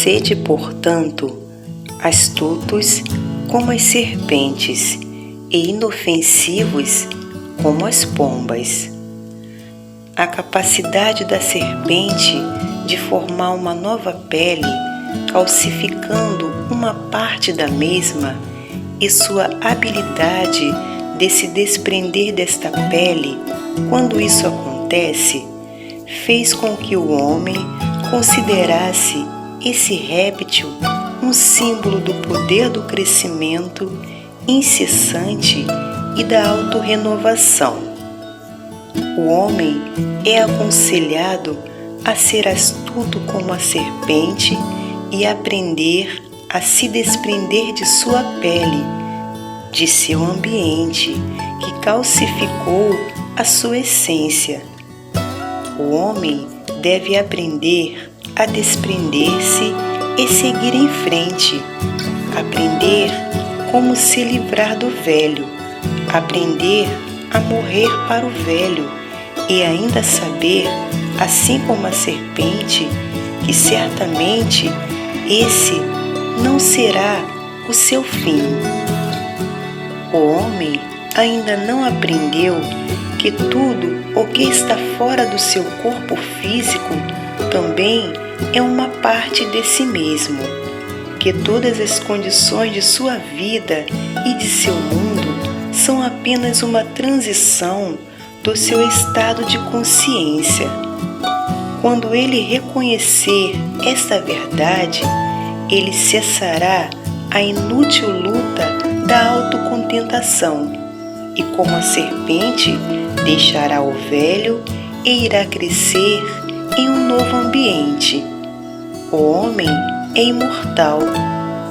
Sede, portanto, astutos como as serpentes e inofensivos como as pombas. A capacidade da serpente de formar uma nova pele, calcificando uma parte da mesma, e sua habilidade de se desprender desta pele, quando isso acontece, fez com que o homem considerasse esse réptil um símbolo do poder do crescimento incessante e da autorrenovação. O homem é aconselhado a ser astuto como a serpente e aprender a se desprender de sua pele, de seu ambiente que calcificou a sua essência. O homem deve aprender a desprender-se e seguir em frente, aprender como se livrar do velho, aprender a morrer para o velho e ainda saber, assim como a serpente, que certamente esse não será o seu fim. O homem ainda não aprendeu que tudo o que está fora do seu corpo físico também é uma parte de si mesmo, que todas as condições de sua vida e de seu mundo são apenas uma transição do seu estado de consciência. Quando ele reconhecer esta verdade, ele cessará a inútil luta da autocontentação e, como a serpente, deixará o velho e irá crescer em um novo ambiente. O homem é imortal,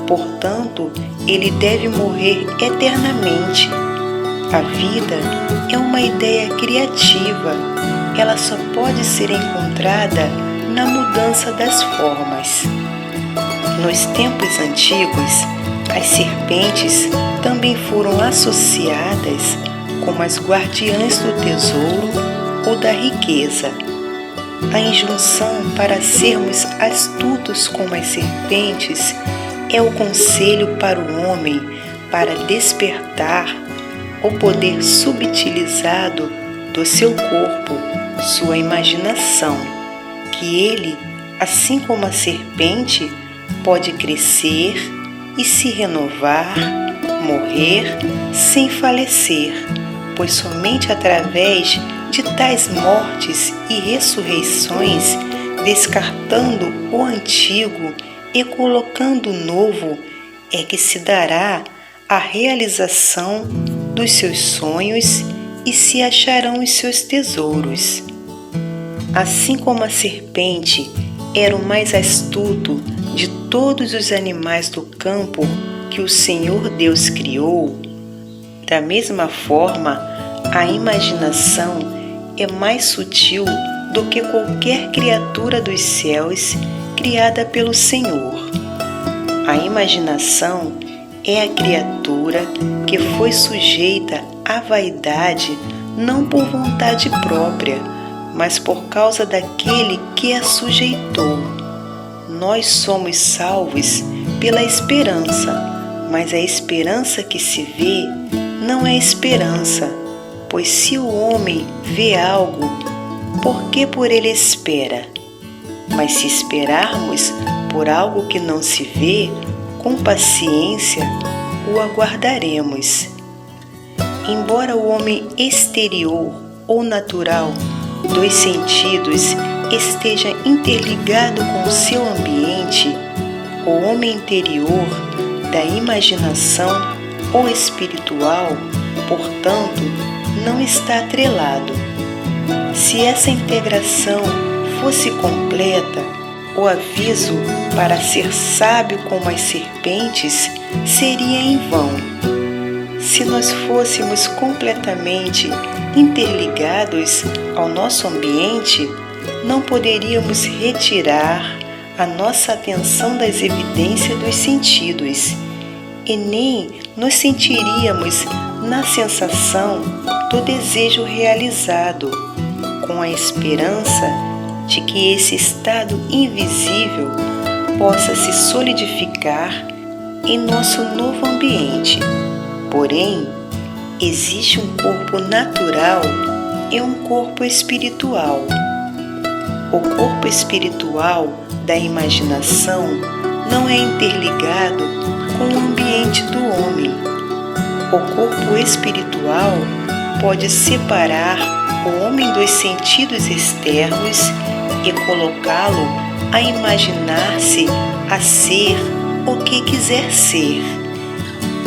portanto, ele deve morrer eternamente. A vida é uma ideia criativa, ela só pode ser encontrada na mudança das formas. Nos tempos antigos, as serpentes também foram associadas como as guardiãs do tesouro ou da riqueza. A injunção para sermos astutos como as serpentes é o conselho para o homem para despertar o poder subutilizado do seu corpo, sua imaginação, que ele, assim como a serpente, pode crescer e se renovar, morrer sem falecer, pois somente através de tais mortes e ressurreições, descartando o antigo e colocando o novo, é que se dará a realização dos seus sonhos e se acharão os seus tesouros. Assim como a serpente era o mais astuto de todos os animais do campo que o Senhor Deus criou, da mesma forma, a imaginação é mais sutil do que qualquer criatura dos céus criada pelo Senhor. A imaginação é a criatura que foi sujeita à vaidade não por vontade própria, mas por causa daquele que a sujeitou. Nós somos salvos pela esperança, mas a esperança que se vê não é esperança, pois se o homem vê algo, por que por ele espera? Mas se esperarmos por algo que não se vê, com paciência o aguardaremos. Embora o homem exterior ou natural dos sentidos esteja interligado com o seu ambiente, o homem interior da imaginação ou espiritual, portanto, não está atrelado. Se essa integração fosse completa, o aviso para ser sábio como as serpentes seria em vão. Se nós fôssemos completamente interligados ao nosso ambiente, não poderíamos retirar a nossa atenção das evidências dos sentidos e nem nos sentiríamos na sensação do desejo realizado, com a esperança de que esse estado invisível possa se solidificar em nosso novo ambiente. Porém, existe um corpo natural e um corpo espiritual. O corpo espiritual da imaginação não é interligado com o ambiente do homem. O corpo espiritual pode separar o homem dos sentidos externos e colocá-lo a imaginar-se a ser o que quiser ser.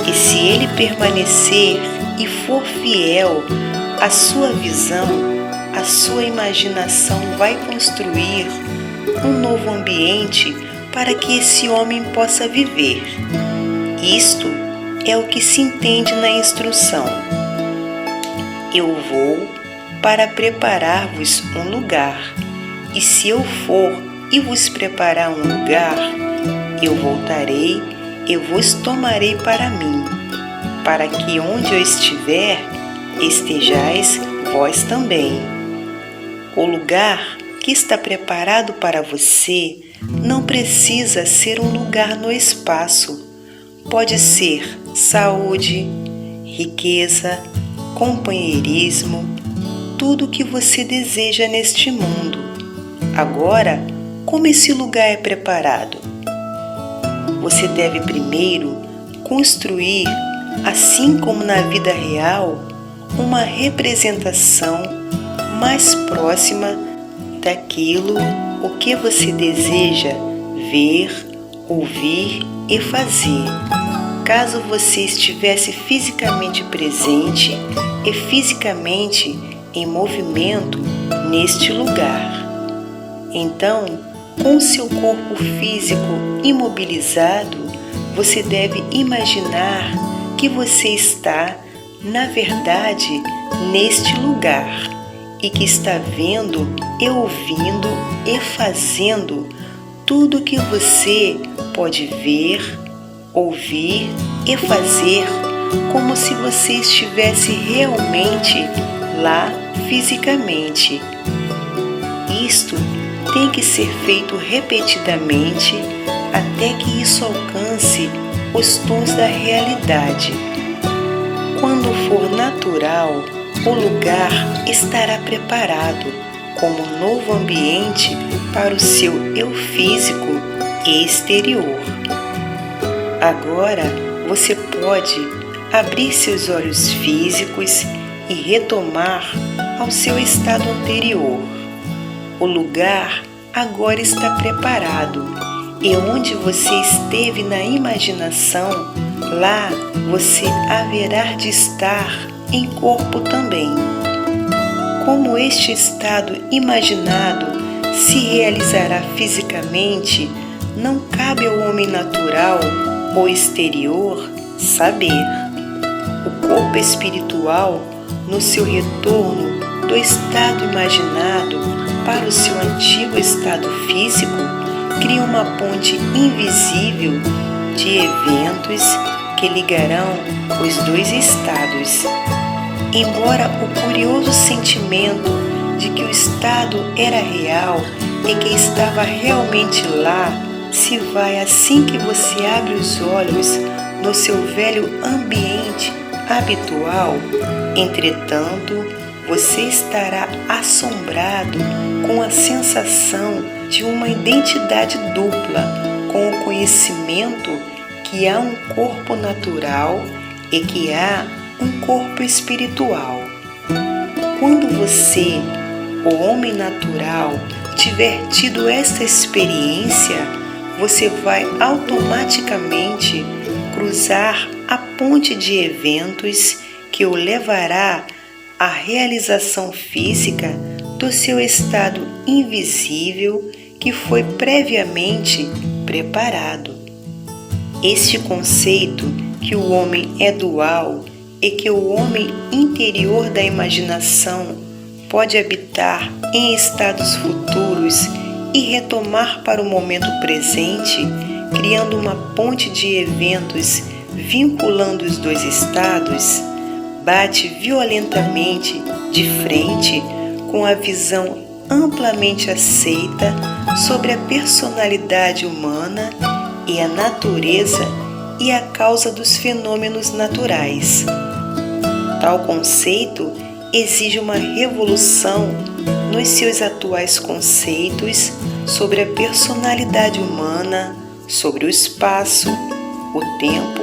E se ele permanecer e for fiel à sua visão, a sua imaginação vai construir um novo ambiente para que esse homem possa viver. Isto é o que se entende na instrução. Eu vou para preparar-vos um lugar, e se eu for e vos preparar um lugar, eu voltarei e vos tomarei para mim, para que onde eu estiver, estejais vós também. O lugar que está preparado para você não precisa ser um lugar no espaço. Pode ser saúde, riqueza, companheirismo, tudo o que você deseja neste mundo. Agora, como esse lugar é preparado? Você deve primeiro construir, assim como na vida real, uma representação mais próxima daquilo o que você deseja ver, ouvir e fazer. Caso você estivesse fisicamente presente e fisicamente em movimento neste lugar. Então, com seu corpo físico imobilizado, você deve imaginar que você está, na verdade, neste lugar e que está vendo e ouvindo e fazendo tudo o que você pode ver, ouvir e fazer, como se você estivesse realmente lá fisicamente. Isto tem que ser feito repetidamente até que isso alcance os tons da realidade. Quando for natural, o lugar estará preparado como novo ambiente para o seu eu físico e exterior. Agora você pode abrir seus olhos físicos e retomar ao seu estado anterior. O lugar agora está preparado e onde você esteve na imaginação, lá você haverá de estar em corpo também. Como este estado imaginado se realizará fisicamente, não cabe ao homem natural ou exterior saber. O corpo espiritual, no seu retorno do estado imaginado para o seu antigo estado físico, cria uma ponte invisível de eventos que ligarão os dois estados. Embora o curioso sentimento de que o estado era real e que estava realmente lá se vai assim que você abre os olhos no seu velho ambiente habitual, entretanto, você estará assombrado com a sensação de uma identidade dupla, com o conhecimento que há um corpo natural e que há um corpo espiritual. Quando você, o homem natural, tiver tido esta experiência, você vai automaticamente cruzar a ponte de eventos que o levará à realização física do seu estado invisível que foi previamente preparado. Este conceito que o homem é dual e que o homem interior da imaginação pode habitar em estados futuros e retomar para o momento presente, criando uma ponte de eventos vinculando os dois estados, bate violentamente de frente com a visão amplamente aceita sobre a personalidade humana e a natureza e a causa dos fenômenos naturais. Tal conceito exige uma revolução nos seus atuais conceitos sobre a personalidade humana, sobre o espaço, o tempo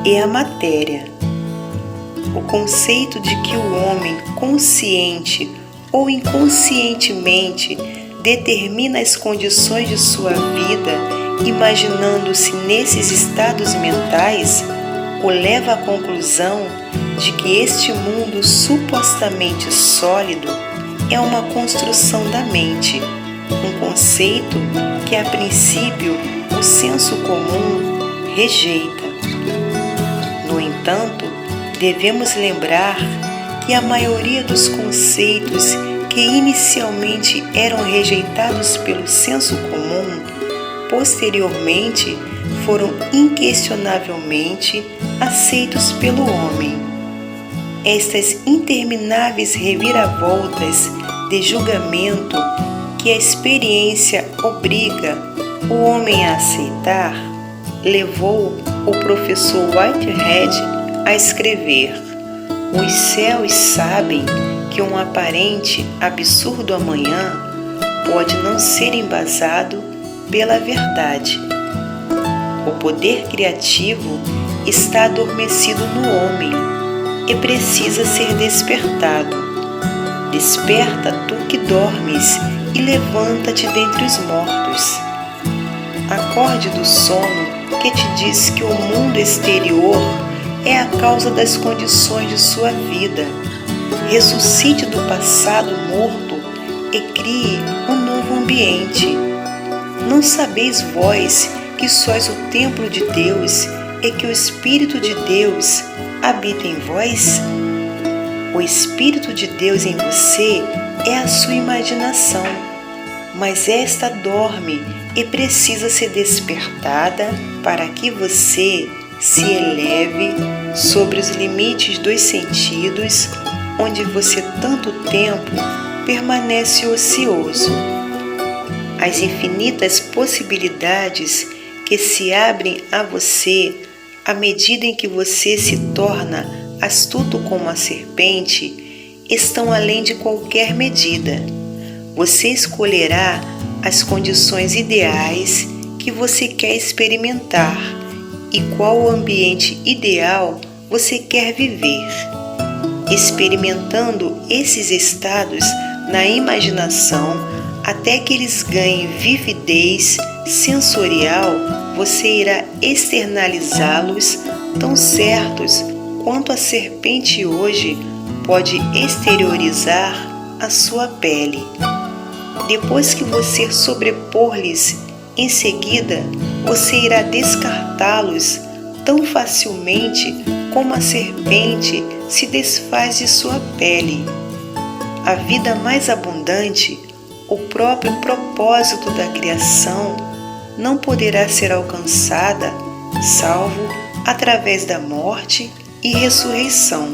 e a matéria. O conceito de que o homem, consciente ou inconscientemente, determina as condições de sua vida, imaginando-se nesses estados mentais, o leva à conclusão de que este mundo supostamente sólido é uma construção da mente, um conceito que a princípio o senso comum rejeita. No entanto, devemos lembrar que a maioria dos conceitos que inicialmente eram rejeitados pelo senso comum, posteriormente foram inquestionavelmente aceitos pelo homem. Estas intermináveis reviravoltas de julgamento que a experiência obriga o homem a aceitar, levou o professor Whitehead a escrever: os céus sabem que um aparente absurdo amanhã pode não ser embasado pela verdade. O poder criativo está adormecido no homem e precisa ser despertado. Desperta tu que dormes e levanta-te dentre os mortos. Acorde do sono que te diz que o mundo exterior é a causa das condições de sua vida. Ressuscite do passado morto e crie um novo ambiente. Não sabeis vós que sois o templo de Deus e que o Espírito de Deus habita em vós? O Espírito de Deus em você é a sua imaginação, mas esta dorme e precisa ser despertada para que você se eleve sobre os limites dos sentidos, onde você tanto tempo permanece ocioso. As infinitas possibilidades que se abrem a você à medida em que você se torna astuto como a serpente estão além de qualquer medida. Você escolherá as condições ideais que você quer experimentar e qual o ambiente ideal você quer viver. Experimentando esses estados na imaginação até que eles ganhem vividez sensorial, você irá externalizá-los tão certos quanto a serpente hoje pode exteriorizar a sua pele. Depois que você sobrepor-lhes, em seguida você irá descartá-los tão facilmente como a serpente se desfaz de sua pele. A vida mais abundante, o próprio propósito da criação, não poderá ser alcançada salvo através da morte e ressurreição.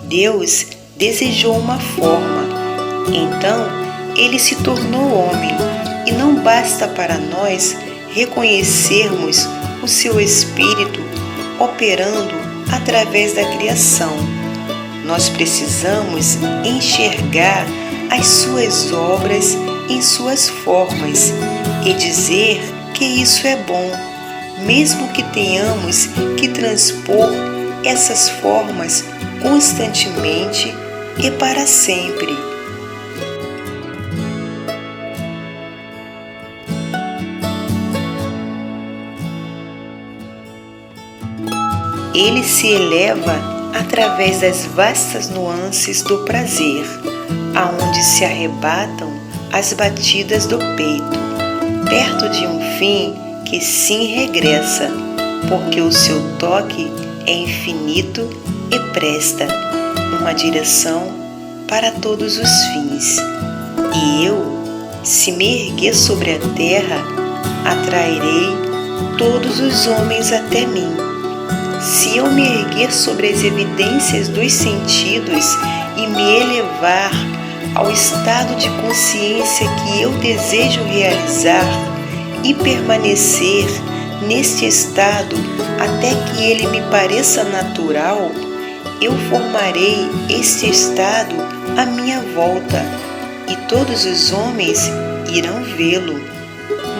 Deus desejou uma forma, então ele se tornou homem, e não basta para nós reconhecermos o seu Espírito operando através da criação. Nós precisamos enxergar as suas obras em suas formas e dizer que isso é bom, mesmo que tenhamos que transpor essas formas constantemente e para sempre. Ele se eleva através das vastas nuances do prazer, aonde se arrebatam as batidas do peito, perto de um fim que sim regressa, porque o seu toque é infinito e presta uma direção para todos os fins. E eu, se me erguer sobre a terra, atrairei todos os homens até mim. Se eu me erguer sobre as evidências dos sentidos e me elevar ao estado de consciência que eu desejo realizar e permanecer neste estado até que ele me pareça natural, eu formarei este estado à minha volta e todos os homens irão vê-lo.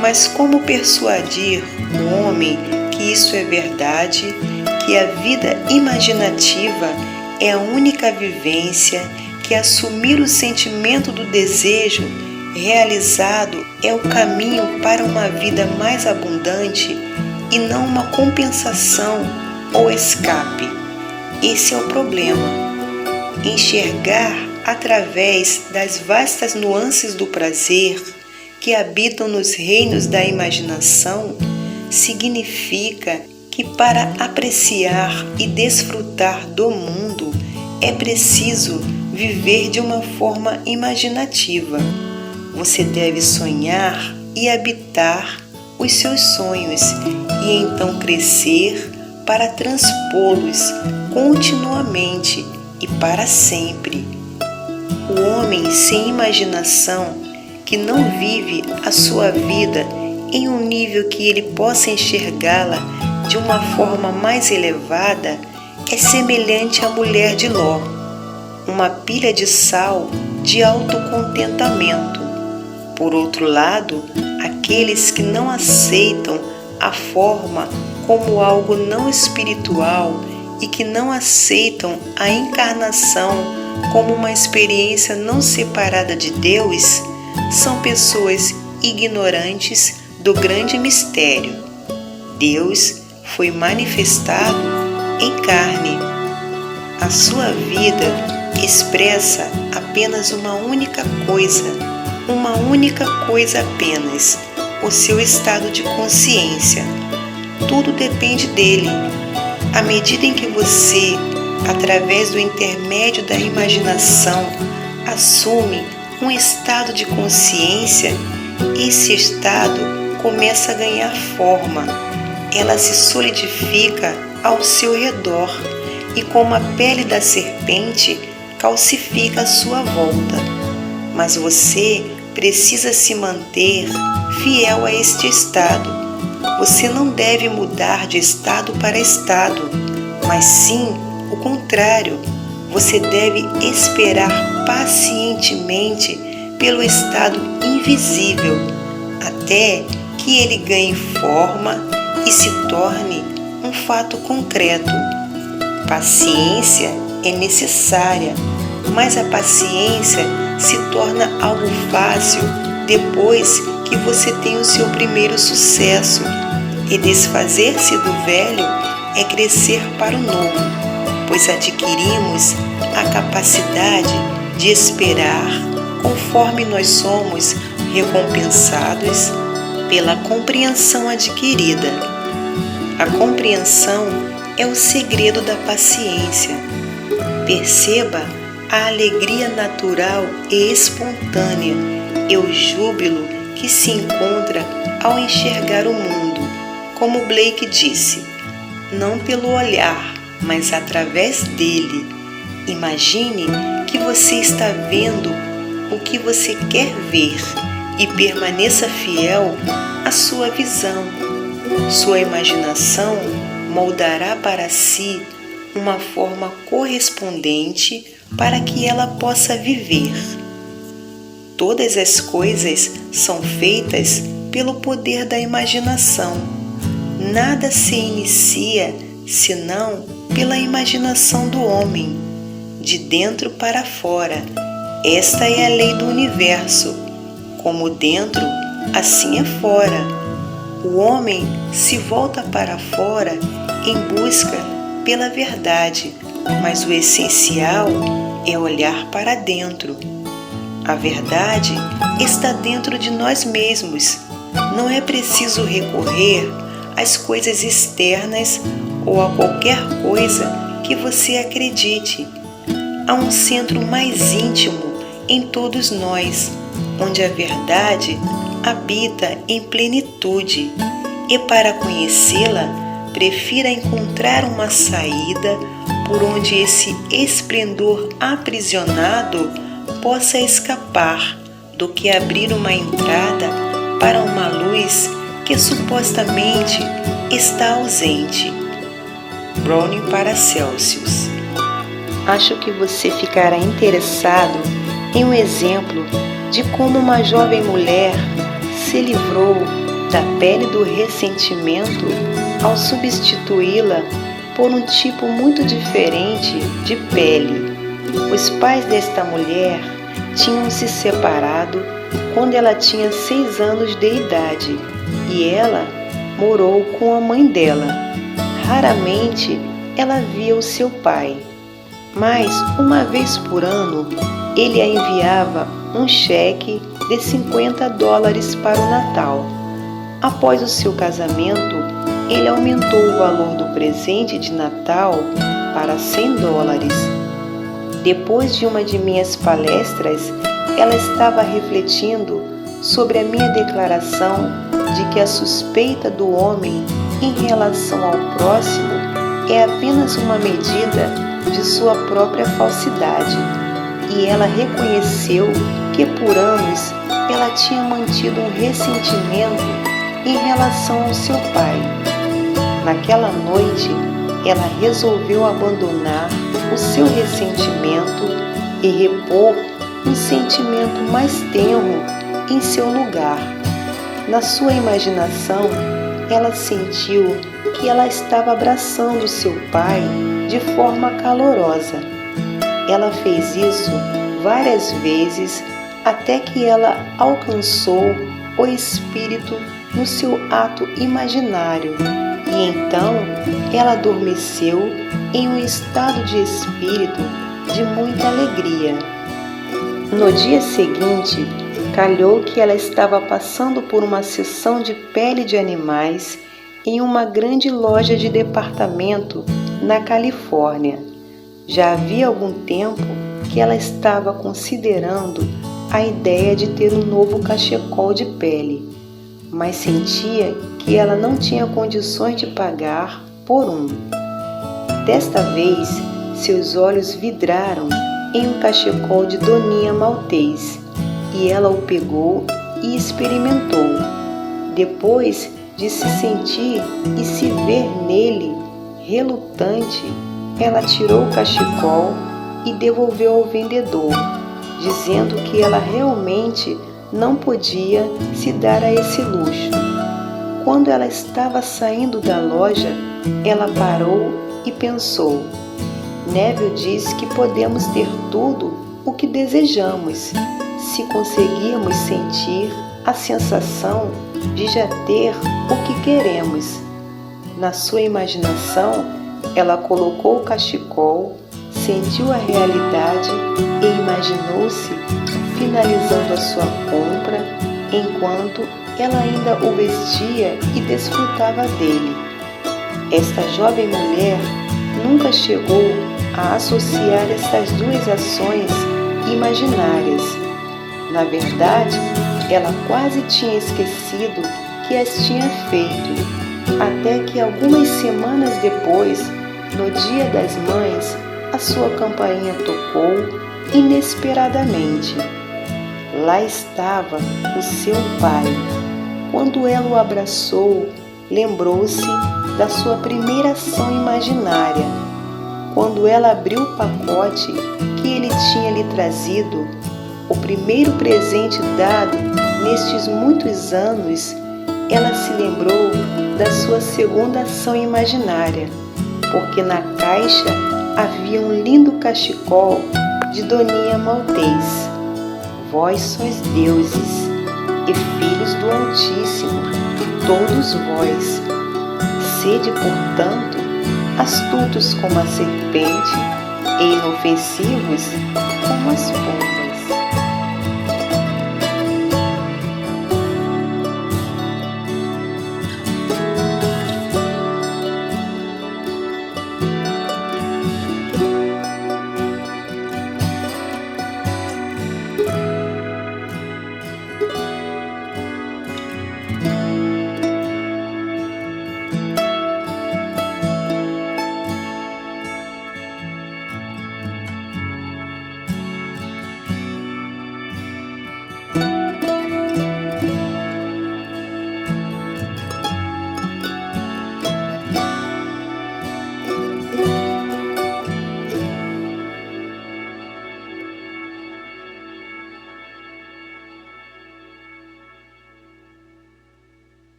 Mas como persuadir o homem que isso é verdade, que a vida imaginativa é a única vivência, que assumir o sentimento do desejo realizado é o caminho para uma vida mais abundante e não uma compensação ou escape? Esse é o problema. Enxergar através das vastas nuances do prazer que habitam nos reinos da imaginação significa que para apreciar e desfrutar do mundo é preciso viver de uma forma imaginativa. Você deve sonhar e habitar os seus sonhos e então crescer para transpô-los continuamente e para sempre. O homem sem imaginação, que não vive a sua vida em um nível que ele possa enxergá-la de uma forma mais elevada, é semelhante à mulher de Ló, uma pilha de sal de autocontentamento. Por outro lado, aqueles que não aceitam a forma como algo não espiritual e que não aceitam a encarnação como uma experiência não separada de Deus, são pessoas ignorantes do grande mistério. Deus foi manifestado em carne. A sua vida expressa apenas uma única coisa apenas, o seu estado de consciência. Tudo depende dele. À medida em que você, através do intermédio da imaginação, assume um estado de consciência, esse estado começa a ganhar forma. Ela se solidifica ao seu redor e, como a pele da serpente, calcifica à sua volta. Mas você precisa se manter fiel a este estado. Você não deve mudar de estado para estado, mas sim o contrário. Você deve esperar pacientemente pelo estado invisível, até que ele ganhe forma e se torne um fato concreto. Paciência é necessária, mas a paciência se torna algo fácil depois que você tem o seu primeiro sucesso. E desfazer-se do velho é crescer para o novo, pois adquirimos a capacidade de esperar conforme nós somos recompensados pela compreensão adquirida. A compreensão é o segredo da paciência. Perceba a alegria natural e espontânea e o júbilo que se encontra ao enxergar o mundo. Como Blake disse, não pelo olhar, mas através dele. Imagine que você está vendo o que você quer ver e permaneça fiel à sua visão. Sua imaginação moldará para si uma forma correspondente para que ela possa viver. Todas as coisas são feitas pelo poder da imaginação. Nada se inicia senão pela imaginação do homem, de dentro para fora. Esta é a lei do universo. Como dentro, assim é fora. O homem se volta para fora em busca pela verdade, mas o essencial é olhar para dentro. A verdade está dentro de nós mesmos. Não é preciso recorrer às coisas externas ou a qualquer coisa que você acredite. Há um centro mais íntimo em todos nós, onde a verdade habita em plenitude, e para conhecê-la, prefira encontrar uma saída por onde esse esplendor aprisionado possa escapar do que abrir uma entrada para uma luz que supostamente está ausente. Browning Paracelsus. Acho que você ficará interessado em um exemplo de como uma jovem mulher se livrou da pele do ressentimento ao substituí-la por um tipo muito diferente de pele. Os pais desta mulher tinham se separado quando ela tinha 6 anos de idade e ela morou com a mãe dela. Raramente ela via o seu pai, mas uma vez por ano ele a enviava um cheque de $50 para o Natal. Após o seu casamento, ele aumentou o valor do presente de Natal para $100. Depois de uma de minhas palestras, ela estava refletindo sobre a minha declaração de que a suspeita do homem em relação ao próximo é apenas uma medida de sua própria falsidade. E ela reconheceu que por anos ela tinha mantido um ressentimento em relação ao seu pai. Naquela noite, ela resolveu abandonar o seu ressentimento e repor um sentimento mais tenro em seu lugar. Na sua imaginação, ela sentiu que ela estava abraçando seu pai de forma calorosa. Ela fez isso várias vezes até que ela alcançou o espírito no seu ato imaginário e então ela adormeceu em um estado de espírito de muita alegria. No dia seguinte, calhou que ela estava passando por uma seção de pele de animais em uma grande loja de departamento na Califórnia. Já havia algum tempo que ela estava considerando a ideia de ter um novo cachecol de pele, mas sentia que ela não tinha condições de pagar por um. Desta vez, seus olhos vidraram em um cachecol de Doninha Maltês e ela o pegou e experimentou. Depois de se sentir e se ver nele, relutante, ela tirou o cachecol e devolveu ao vendedor, dizendo que ela realmente não podia se dar a esse luxo. Quando ela estava saindo da loja, ela parou e pensou: Neville diz que podemos ter tudo o que desejamos, se conseguirmos sentir a sensação de já ter o que queremos. Na sua imaginação, ela colocou o cachecol, sentiu a realidade e imaginou-se finalizando a sua compra enquanto ela ainda o vestia e desfrutava dele. Esta jovem mulher nunca chegou a associar essas duas ações imaginárias. Na verdade, ela quase tinha esquecido que as tinha feito, até que algumas semanas depois, no Dia das Mães, a sua campainha tocou inesperadamente. Lá estava o seu pai. Quando ela o abraçou, lembrou-se da sua primeira ação imaginária. Quando ela abriu o pacote que ele tinha lhe trazido, o primeiro presente dado nestes muitos anos, ela se lembrou da sua segunda ação imaginária, porque na caixa havia um lindo cachecol de Doninha Maltês. Vós sois deuses e filhos do Altíssimo, todos vós. Sede, portanto, astutos como a serpente e inofensivos como as pombas.